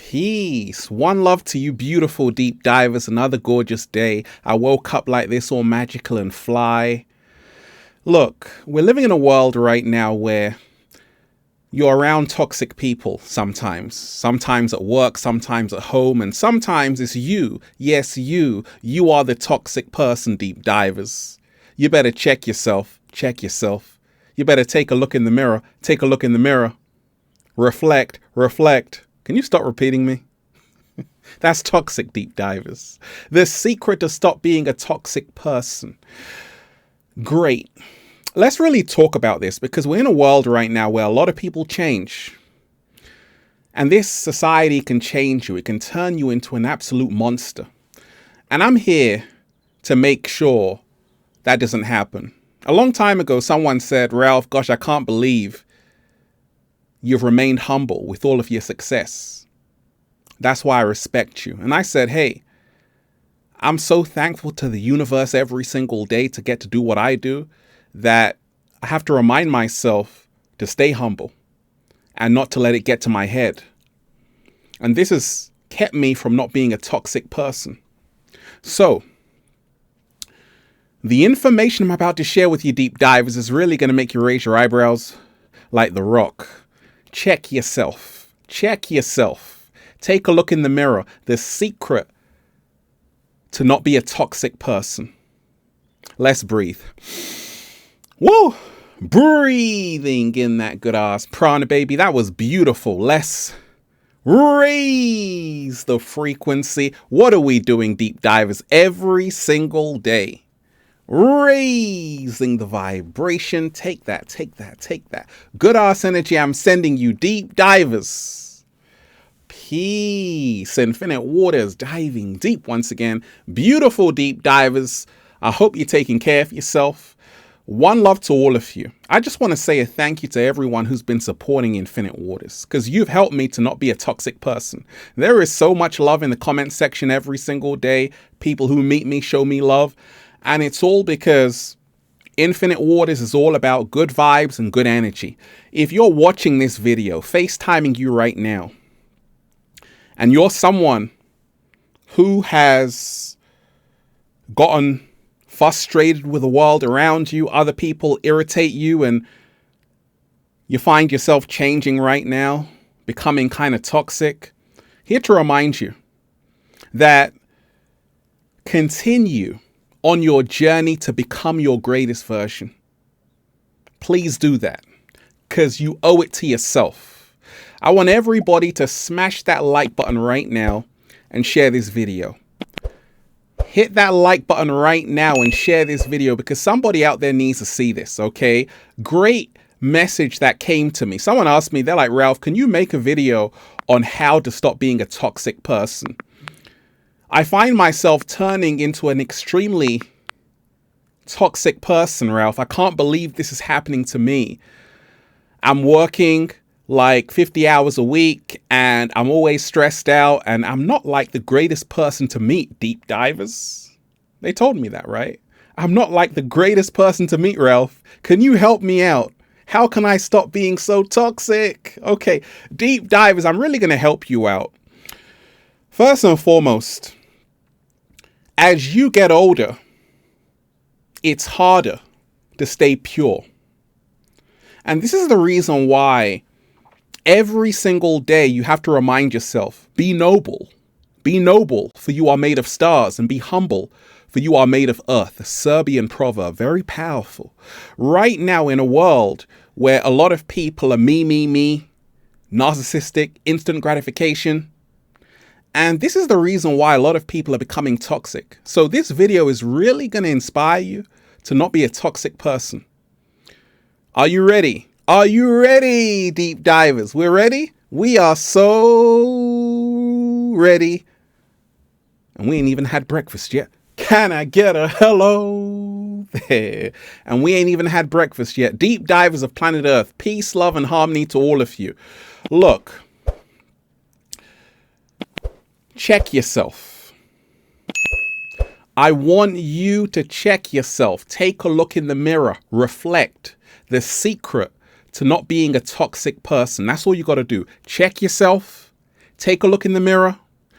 Peace. One love to you, beautiful deep divers. Another gorgeous day. I woke up like this, all magical and fly. Look, we're living in a world right now where you're around toxic people sometimes. Sometimes at work, sometimes at home, and sometimes it's you. Yes, you. You are the toxic person, deep divers. You better check yourself. Check yourself. You better take a look in the mirror. Take a look in the mirror. Reflect. Reflect. Can you stop repeating me? That's toxic, deep divers. The secret to stop being a toxic person. Great. Let's really talk about this because we're in a world right now where a lot of people change. And this society can change you. It can turn you into an absolute monster. And I'm here to make sure that doesn't happen. A long time ago, someone said, Ralph, gosh, I can't believe you've remained humble with all of your success. That's why I respect you. And I said, hey, I'm so thankful to the universe every single day to get to do what I do that I have to remind myself to stay humble and not to let it get to my head. And this has kept me from not being a toxic person. So the information I'm about to share with you, deep divers, is really going to make you raise your eyebrows like The Rock. Check yourself. Check yourself. Take a look in the mirror. The secret to not be a toxic person. Let's breathe. Woo! Breathing in that good ass prana, baby. That was beautiful. Let's raise the frequency. What are we doing, deep divers? Every single day. Raising the vibration. Take that, take that, take that. Good ass energy I'm sending you, deep divers. Peace. Infinite waters diving deep once again. Beautiful deep divers. I hope you're taking care of yourself. One love to all of you. I just want to say a thank you to everyone who's been supporting Infinite Waters because you've helped me to not be a toxic person. There is so much love in the comment section every single day. People who meet me show me love. And it's all because Infinite Waters is all about good vibes and good energy. If you're watching this video, FaceTiming you right now, and you're someone who has gotten frustrated with the world around you, other people irritate you, and you find yourself changing right now, becoming kind of toxic, here to remind you that continue on your journey to become your greatest version. Please do that because you owe it to yourself. I want everybody to smash that like button right now and share this video. Hit that like button right now and share this video because somebody out there needs to see this, okay? Great message that came to me. Someone asked me, they're like, Ralph, can you make a video on how to stop being a toxic person? I find myself turning into an extremely toxic person, Ralph. I can't believe this is happening to me. I'm working like 50 hours a week and I'm always stressed out and I'm not like the greatest person to meet, deep divers. They told me that, right? I'm not like the greatest person to meet, Ralph. Can you help me out? How can I stop being so toxic? Okay, deep divers, I'm really going to help you out. First and foremost, as you get older, it's harder to stay pure. And this is the reason why every single day you have to remind yourself, be noble. Be noble, for you are made of stars, and be humble, for you are made of earth. A Serbian proverb, very powerful. Right now in a world where a lot of people are me, narcissistic, instant gratification, and this is the reason why a lot of people are becoming toxic. So this video is really going to inspire you to not be a toxic person. Are you ready? Are you ready, deep divers? We're ready? We are so ready. And we ain't even had breakfast yet. Can I get a hello there? And we ain't even had breakfast yet. Deep divers of planet Earth, peace, love, and harmony to all of you. Look. Check yourself. I want you to check yourself. Take a look in the mirror. Reflect. The secret to not being a toxic person. That's all you got to do. Check yourself. take a look in the mirror,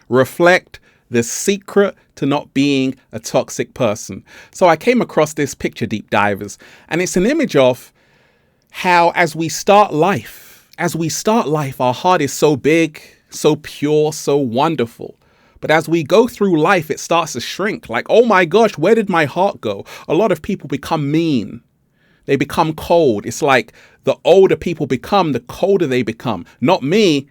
reflect. The secret to not being a toxic person. So I came across this picture, Deep Divers, and it's an image of how as we start life, our heart is so big, so pure, so wonderful. But as we go through life, it starts to shrink. Like, oh my gosh, where did my heart go? A lot of people become mean. They become cold. It's like the older people become, the colder they become. Not me.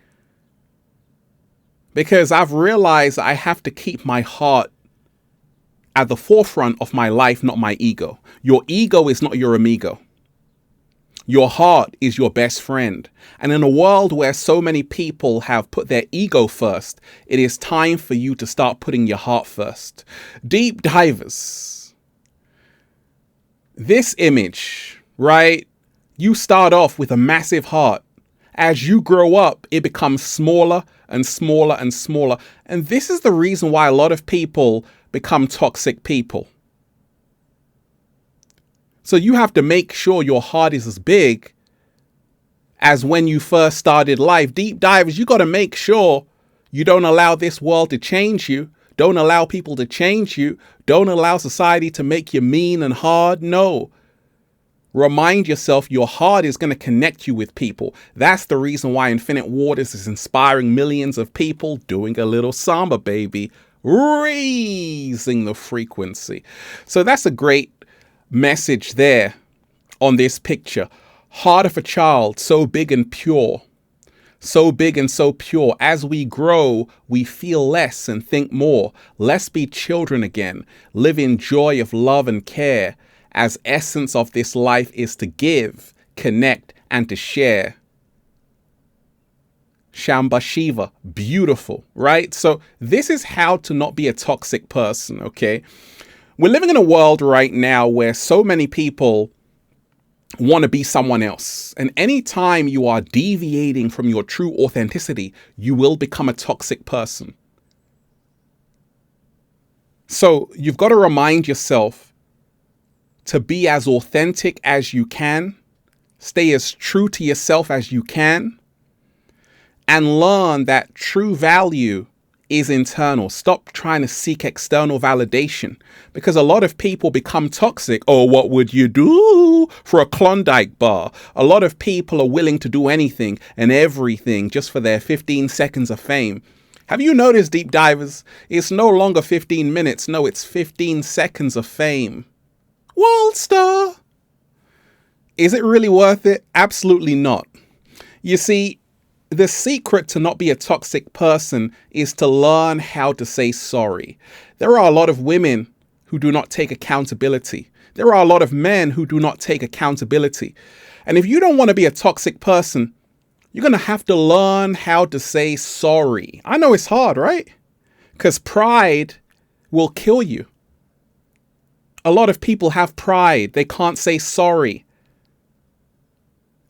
Because I've realized I have to keep my heart at the forefront of my life, not my ego. Your ego is not your amigo. Your heart is your best friend. And in a world where so many people have put their ego first, it is time for you to start putting your heart first. Deep Divers. This image, right? You start off with a massive heart. As you grow up, it becomes smaller and smaller and smaller. And this is the reason why a lot of people become toxic people. So you have to make sure your heart is as big as when you first started life. Deep Divers, you got to make sure you don't allow this world to change you. Don't allow people to change you. Don't allow society to make you mean and hard. No. Remind yourself your heart is going to connect you with people. That's the reason why Infinite Waters is inspiring millions of people, doing a little samba, baby, raising the frequency. So that's a great message there on this picture. Heart of a child, so big and pure. So big and so pure. As we grow, we feel less and think more. Let's be children again. Live in joy of love and care. As essence of this life is to give, connect, and to share. Shamba Shiva, beautiful, right? So this is how to not be a toxic person, okay? We're living in a world right now where so many people want to be someone else. And anytime you are deviating from your true authenticity, you will become a toxic person. So you've got to remind yourself to be as authentic as you can, stay as true to yourself as you can, and learn that true value is internal. Stop trying to seek external validation, because a lot of people become toxic. Oh, what would you do for a Klondike bar? A lot of people are willing to do anything and everything just for their 15 seconds of fame. Have you noticed, Deep Divers? It's no longer 15 minutes. No, it's 15 seconds of fame. World star. Is it really worth it? Absolutely not. You see, the secret to not be a toxic person is to learn how to say sorry. There are a lot of women who do not take accountability. There are a lot of men who do not take accountability. And if you don't want to be a toxic person, you're going to have to learn how to say sorry. I know it's hard, right? Because pride will kill you. A lot of people have pride. They can't say sorry.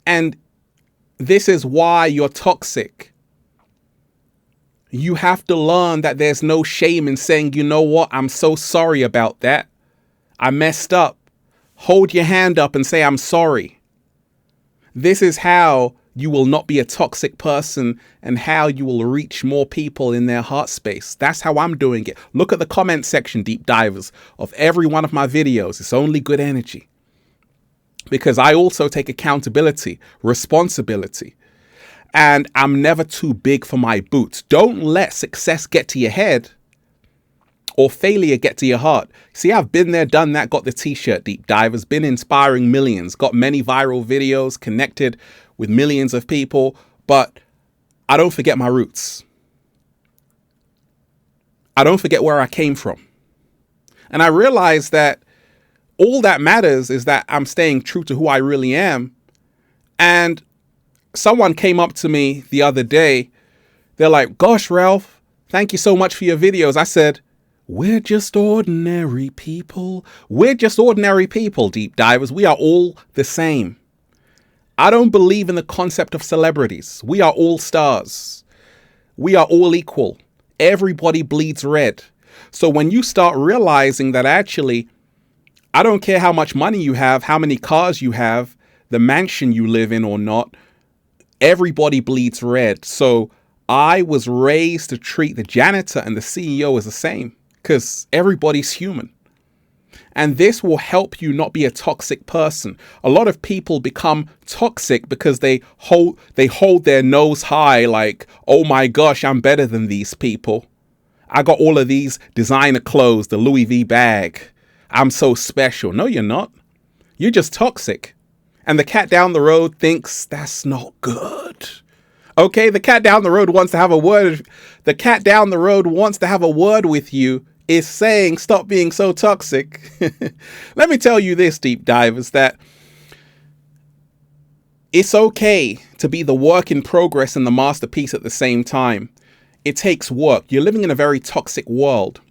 And this is why you're toxic. You have to learn that there's no shame in saying, you know what, I'm so sorry about that. I messed up. Hold your hand up and say, I'm sorry. This is how you will not be a toxic person and how you will reach more people in their heart space. That's how I'm doing it. Look at the comment section, Deep Divers, of every one of my videos. It's only good energy. Because I also take accountability, responsibility. And I'm never too big for my boots. Don't let success get to your head or failure get to your heart. See, I've been there, done that, got the t-shirt, Deep Divers, been inspiring millions, got many viral videos, connected with millions of people, but I don't forget my roots. I don't forget where I came from. And I realize that all that matters is that I'm staying true to who I really am. And someone came up to me the other day. They're like, gosh, Ralph, thank you so much for your videos. I said, we're just ordinary people. We're just ordinary people, Deep Divers. We are all the same. I don't believe in the concept of celebrities. We are all stars. We are all equal. Everybody bleeds red. So when you start realizing that actually, I don't care how much money you have, how many cars you have, the mansion you live in or not, everybody bleeds red. So I was raised to treat the janitor and the CEO as the same because everybody's human. And this will help you not be a toxic person. A lot of people become toxic because they hold their nose high like, oh my gosh, I'm better than these people. I got all of these designer clothes, the Louis V bag. I'm so special. No, you're not. You're just toxic. And the cat down the road thinks that's not good. Okay, the cat down the road wants to have a word. The cat down the road wants to have a word with you. Is saying stop being so toxic. Let me tell you this, deep divers, that it's okay to be the work in progress and the masterpiece at the same time. It takes work. You're living in a very toxic world.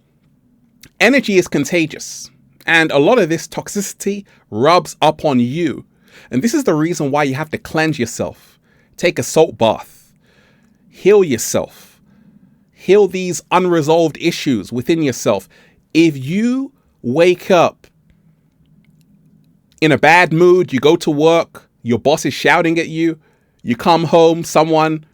Energy is contagious, and a lot of this toxicity rubs up on you. And this is the reason why you have to cleanse yourself. Take a salt bath. Heal yourself. Heal these unresolved issues within yourself. If you wake up in a bad mood, you go to work, your boss is shouting at you, you come home, someone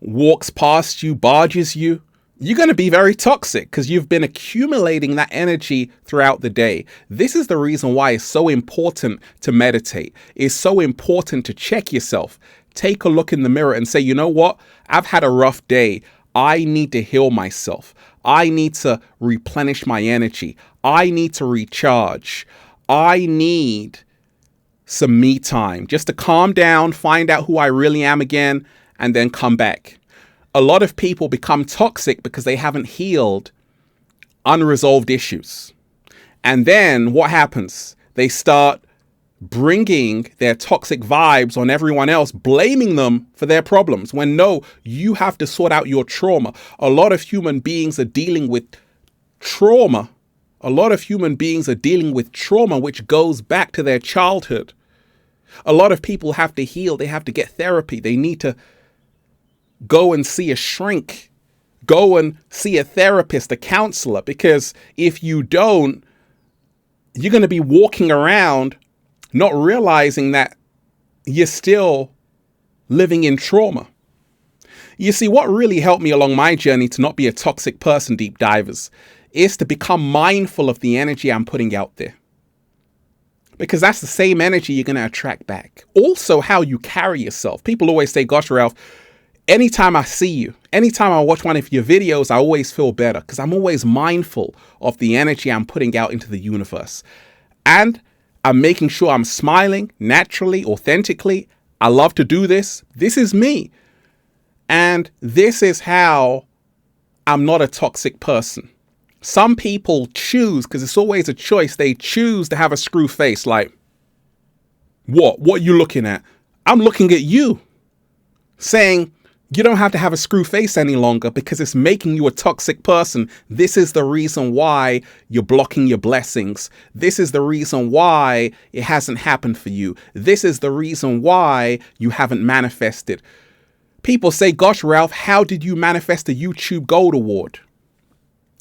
walks past you, barges you, you're going to be very toxic because you've been accumulating that energy throughout the day. This is the reason why it's so important to meditate. It's so important to check yourself. Take a look in the mirror and say, you know what? I've had a rough day. I need to heal myself. I need to replenish my energy. I need to recharge. I need some me time just to calm down, find out who I really am again, and then come back. A lot of people become toxic because they haven't healed unresolved issues. And then what happens? They start bringing their toxic vibes on everyone else, blaming them for their problems, when no, you have to sort out your trauma. A lot of human beings are dealing with trauma. A lot of human beings are dealing with trauma which goes back to their childhood. A lot of people have to heal. They have to get therapy. They need to go and see a shrink, go and see a therapist, a counselor, because if you don't, you're going to be walking around not realizing that you're still living in trauma. You see, what really helped me along my journey to not be a toxic person, deep divers, is to become mindful of the energy I'm putting out there. Because that's the same energy you're going to attract back. Also, how you carry yourself. People always say, gosh, Ralph, anytime I see you, anytime I watch one of your videos, I always feel better because I'm always mindful of the energy I'm putting out into the universe. And I'm making sure I'm smiling naturally, authentically. I love to do this. This is me. And this is how I'm not a toxic person. Some people choose, because it's always a choice, they choose to have a screw face like, what? What are you looking at? I'm looking at you. Saying, you don't have to have a screw face any longer because it's making you a toxic person. This is the reason why you're blocking your blessings. This is the reason why it hasn't happened for you. This is the reason why you haven't manifested. People say, gosh, Ralph, how did you manifest a YouTube Gold Award?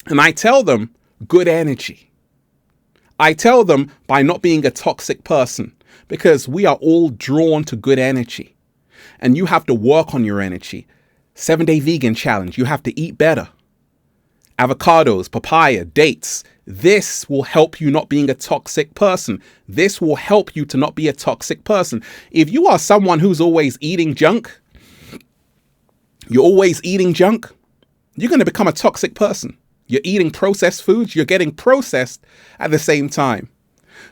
And I tell them, good energy. I tell them by not being a toxic person, because we are all drawn to good energy. And you have to work on your energy. 7-day vegan challenge. You have to eat better. Avocados, papaya, dates. This will help you not being a toxic person. This will help you to not be a toxic person. If you are someone who's always eating junk, you're always eating junk, you're going to become a toxic person. You're eating processed foods. You're getting processed at the same time.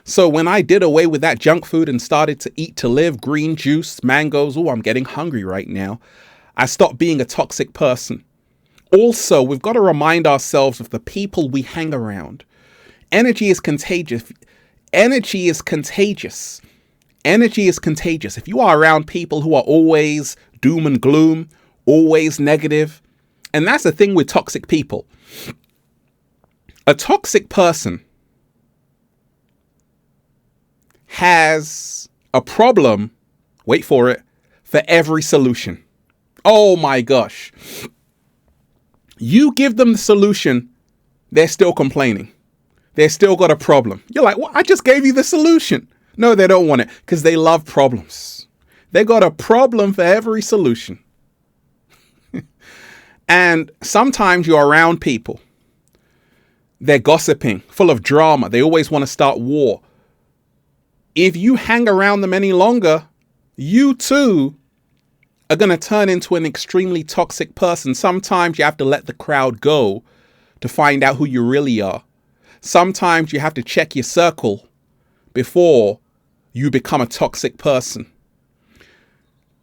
So when I did away with that junk food and started to eat to live, green juice, mangoes, oh, I'm getting hungry right now, I stopped being a toxic person. Also, we've got to remind ourselves of the people we hang around. Energy is contagious. Energy is contagious. Energy is contagious. If you are around people who are always doom and gloom, always negative, and that's the thing with toxic people. A toxic person has a problem, wait for it, for every solution. Oh my gosh. You give them the solution, they're still complaining. They've still got a problem. You're like, well, I just gave you the solution. No, they don't want it because they love problems. They got a problem for every solution. And sometimes you're around people. They're gossiping, full of drama. They always want to start war. If you hang around them any longer, you too are going to turn into an extremely toxic person. Sometimes you have to let the crowd go to find out who you really are. Sometimes you have to check your circle before you become a toxic person.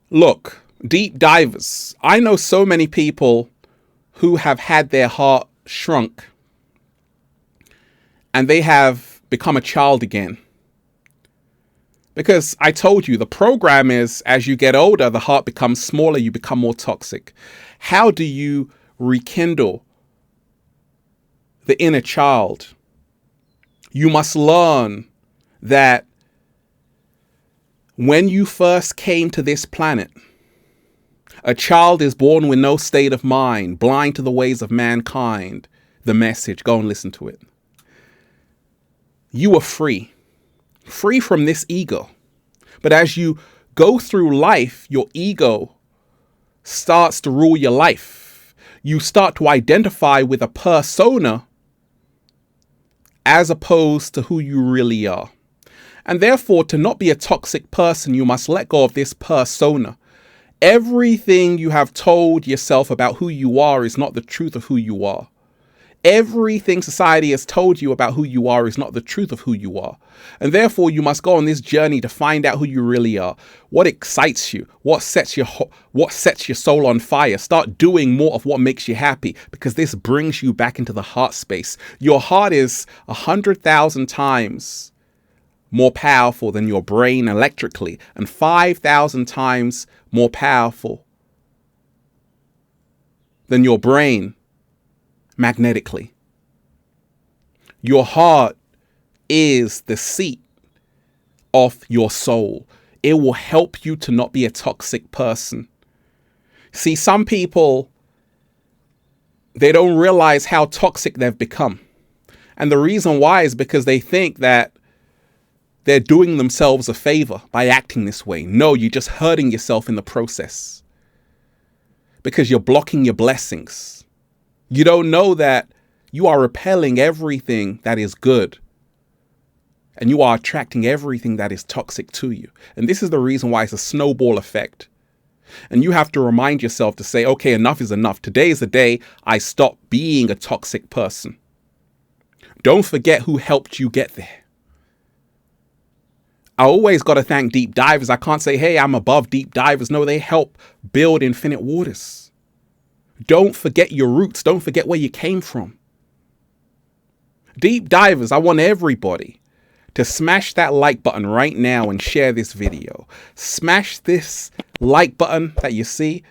Look, deep divers, I know so many people who have had their heart shrunk and they have become a child again. Because I told you, the program is, as you get older, the heart becomes smaller, you become more toxic. How do you rekindle the inner child? You must learn that when you first came to this planet, a child is born with no state of mind, blind to the ways of mankind. The message, go and listen to it. You are free from this ego. But as you go through life, your ego starts to rule your life. You start to identify with a persona as opposed to who you really are. And therefore, to not be a toxic person, you must let go of this persona. Everything you have told yourself about who you are is not the truth of who you are. Everything society has told you about who you are is not the truth of who you are. And therefore, you must go on this journey to find out who you really are. What excites you? What sets your soul on fire? Start doing more of what makes you happy, because this brings you back into the heart space. Your heart is 100,000 times more powerful than your brain electrically, and 5,000 times more powerful than your brain magnetically. Your heart is the seat of your soul. It will help you to not be a toxic person. See, some people, they don't realize how toxic they've become. And the reason why is because they think that they're doing themselves a favor by acting this way. No, you're just hurting yourself in the process, because you're blocking your blessings. You don't know that you are repelling everything that is good, and you are attracting everything that is toxic to you. And this is the reason why it's a snowball effect. And you have to remind yourself to say, okay, enough is enough. Today is the day I stop being a toxic person. Don't forget who helped you get there. I always got to thank deep divers. I can't say, hey, I'm above deep divers. No, they help build Infinite Waters. Don't forget your roots. Don't forget where you came from. Deep divers, I want everybody to smash that like button right now and share this video. Smash this like button that you see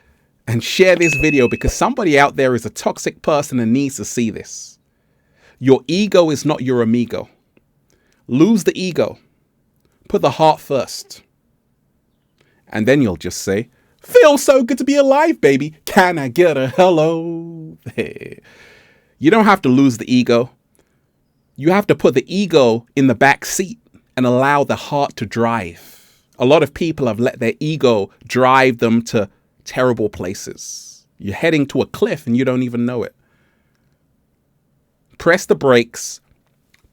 and share this video, because somebody out there is a toxic person and needs to see this. Your ego is not your amigo. Lose the ego. Put the heart first. And then you'll just say, feels so good to be alive, baby. Can I get a hello? You don't have to lose the ego. You have to put the ego in the back seat and allow the heart to drive. A lot of people have let their ego drive them to terrible places. You're heading to a cliff and you don't even know it. Press the brakes.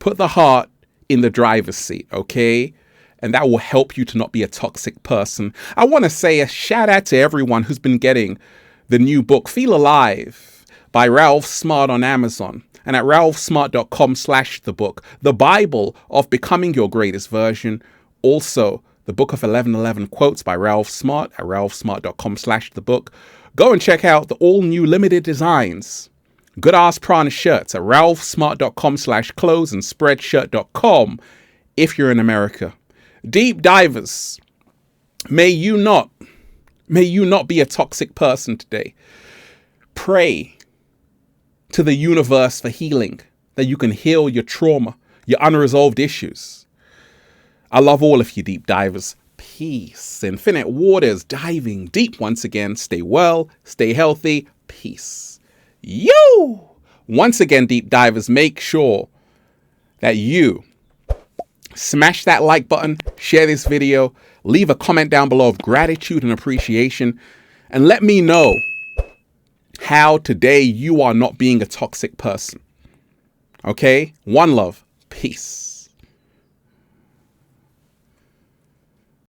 Put the heart in the driver's seat, okay? And that will help you to not be a toxic person. I want to say a shout out to everyone who's been getting the new book, Feel Alive, by Ralph Smart on Amazon, and at ralphsmart.com/thebook, the Bible of Becoming Your Greatest Version. Also, the Book of 1111 Quotes by Ralph Smart at ralphsmart.com/thebook. Go and check out the all new limited designs, Good Ass Prana shirts at ralphsmart.com/clothes and spreadshirt.com if you're in America. Deep divers, may you not be a toxic person today. Pray to the universe for healing, that you can heal your trauma, your unresolved issues. I love all of you, deep divers. Peace. Infinite Waters, diving deep once again. Stay well, stay healthy. Peace. You! Once again, deep divers, make sure that you smash that like button, share this video, leave a comment down below of gratitude and appreciation, and let me know how how today you are not being a toxic person. Okay? One love. Peace.